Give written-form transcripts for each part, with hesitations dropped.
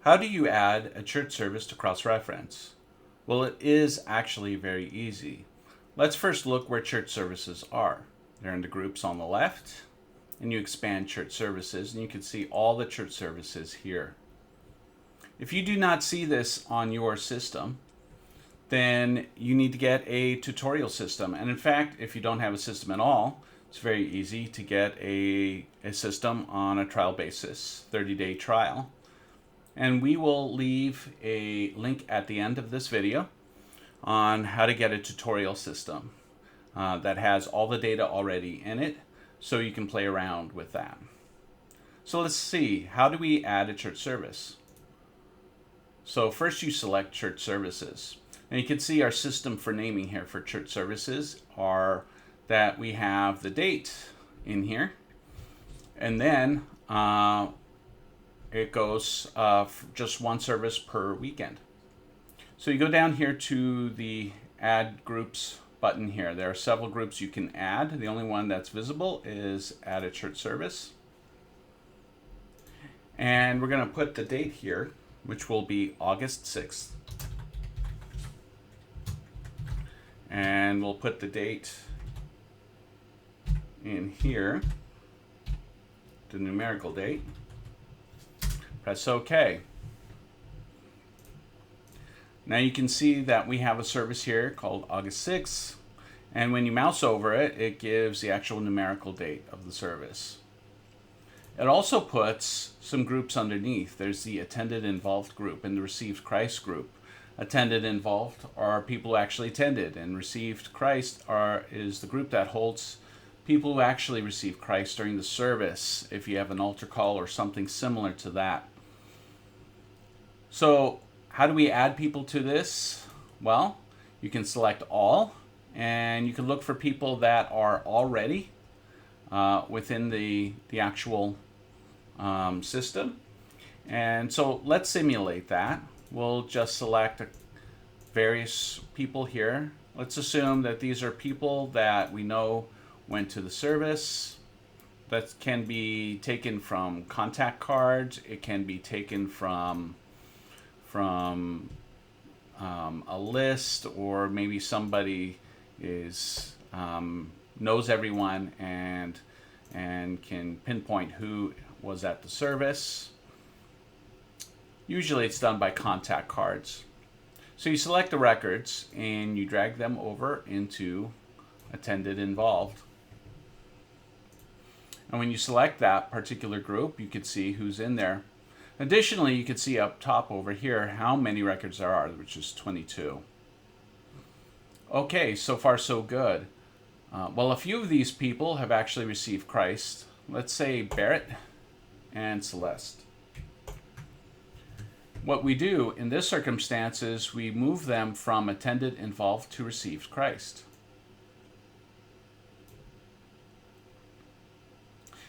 How do you add a church service to CrossReference? Well, it is actually very easy. Let's first look where church services are. They're in the groups on the left, and you expand church services, and you can see all the church services here. If you do not see this on your system, then you need to get a tutorial system. And in fact, if you don't have a system at all, it's very easy to get a system on a trial basis, 30-day trial. And we will leave a link at the end of this video on how to get a tutorial system that has all the data already in it, so you can play around with that. So let's see, how do we add a church service? So first you select church services. And you can see our system for naming here for church services are that we have the date in here, and then it goes just one service per weekend. So you go down here to the add groups button here. There are several groups you can add. The only one that's visible is add a church service. And we're going to put the date here, which will be August 6th. And we'll put the date in here, the numerical date. Press OK. Now you can see that we have a service here called August 6th, and when you mouse over it, it gives the actual numerical date of the service. It also puts some groups underneath. There's the attended involved group and the received Christ group. Attended involved are people who actually attended, and received Christ is the group that holds people who actually receive Christ during the service, if you have an altar call or something similar to that. So how do we add people to this? Well, you can select all, and you can look for people that are already within the actual system. And so let's simulate that. We'll just select various people here. Let's assume that these are people that we know went to the service. That can be taken from contact cards. It can be taken from a list, or maybe somebody knows everyone and can pinpoint who was at the service. Usually it's done by contact cards. So you select the records and you drag them over into attended involved. And when you select that particular group, you can see who's in there. Additionally, you can see up top over here how many records there are, which is 22. Okay, so far so good. Well, a few of these people have actually received Christ. Let's say Barrett and Celeste. What we do in this circumstance is we move them from attended involved to received Christ.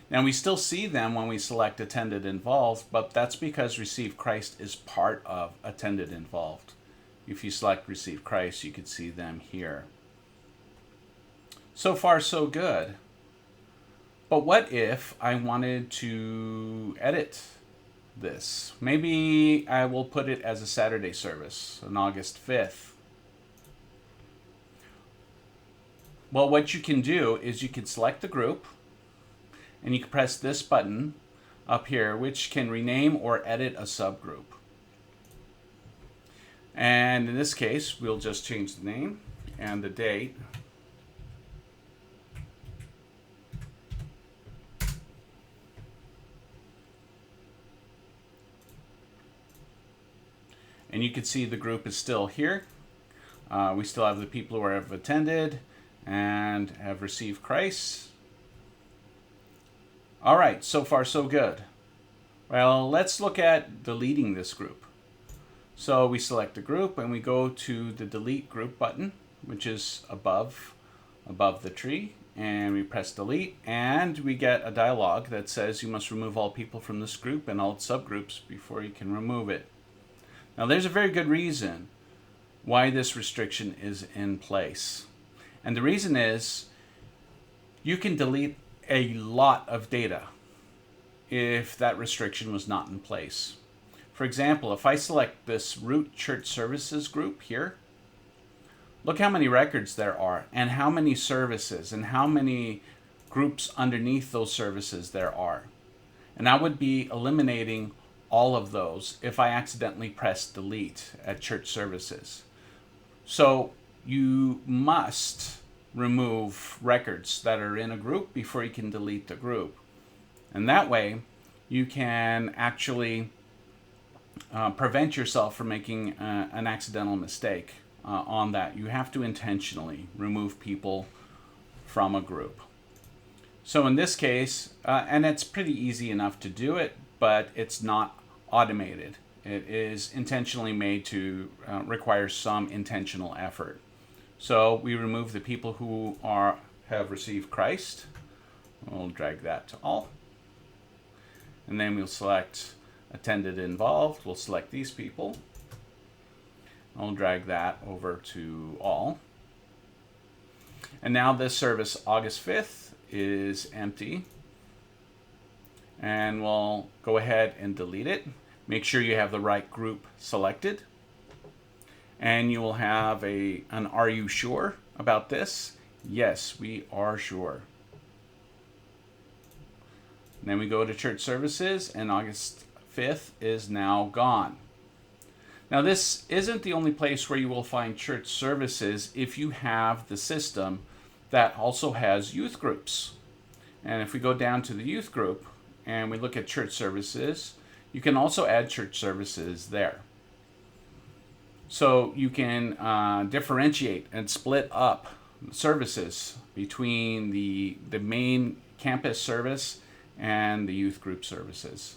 Now we still see them when we select attended involved, but that's because received Christ is part of attended involved. If you select received Christ, you can see them here. So far so good. But what if I wanted to edit this? Maybe I will put it as a Saturday service on August 5th. Well, what you can do is you can select the group, and you can press this button up here, which can rename or edit a subgroup. And in this case, we'll just change the name and the date. And you can see the group is still here. We still have the people who have attended and have received Christ. All right, so far so good. Well, let's look at deleting this group. So we select the group and we go to the delete group button, which is above the tree, and we press delete, and we get a dialog that says you must remove all people from this group and all its subgroups before you can remove it. Now there's a very good reason why this restriction is in place. And the reason is you can delete a lot of data if that restriction was not in place. For example, if I select this root church services group here, look how many records there are and how many services and how many groups underneath those services there are. And I would be eliminating all of those if I accidentally press delete at church services. So you must remove records that are in a group before you can delete the group. And that way you can actually prevent yourself from making an accidental mistake on that. You have to intentionally remove people from a group. So in this case, and it's pretty easy enough to do it, but it's not automated. It is intentionally made to require some intentional effort. So we remove the people who have received Christ. We'll drag that to all. And then we'll select attended involved. We'll select these people. I'll drag that over to all. And now this service, August 5th, is empty. And we'll go ahead and delete it. Make sure you have the right group selected. And you will have an "Are you sure about this?" Yes, we are sure. And then we go to church services, and August 5th is now gone. Now, this isn't the only place where you will find church services if you have the system that also has youth groups. And if we go down to the youth group and we look at church services, you can also add church services there. So you can differentiate and split up services between the main campus service and the youth group services.